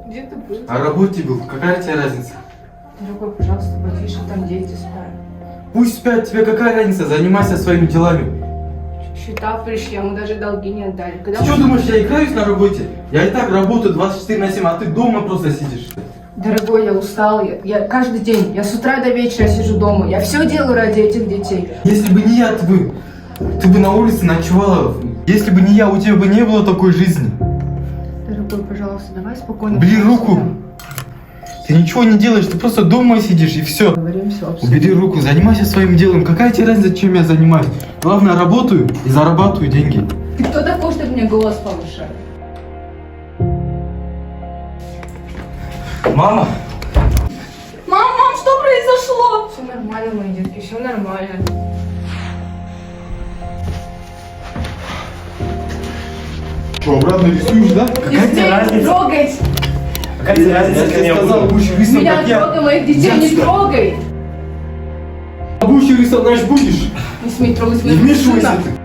Где ты был? На работе был. Какая тебе разница? Дорогой, пожалуйста, потише, там дети спят. Пусть спят, тебе какая разница? Занимайся своими делами. Счета пришли, а мы даже долги не отдали. Когда Ты мы- что думаешь, я играюсь на работе? Я и так работаю 24/7, а ты дома просто сидишь. Дорогой, я устал. Я каждый день, я с утра до вечера сижу дома. Я все делаю ради этих детей. Если бы не я, ты бы на улице ночевала. Если бы не я, у тебя бы не было такой жизни. Дорогой, пожалуйста, давай спокойно. Убери руку. Ты ничего не делаешь, ты просто дома сидишь и все. Говорим все. Убери руку, занимайся своим делом. Какая тебе разница, чем я занимаюсь? Главное, работаю и зарабатываю деньги. Ты кто такой, чтобы мне голос повышать? Мама! Мам, что произошло? Все нормально, мои детки, все нормально. Что, обратно рисуешь, да? Не смей трогать! Какая тебе разница, Я как тебе я сказал, буду? будешь рисовать, Меня как я. трогай, моих детей не сюда. трогай! Будешь рисовать, значит будешь. Не смей трогать Не моих вмешивайся сына. ты.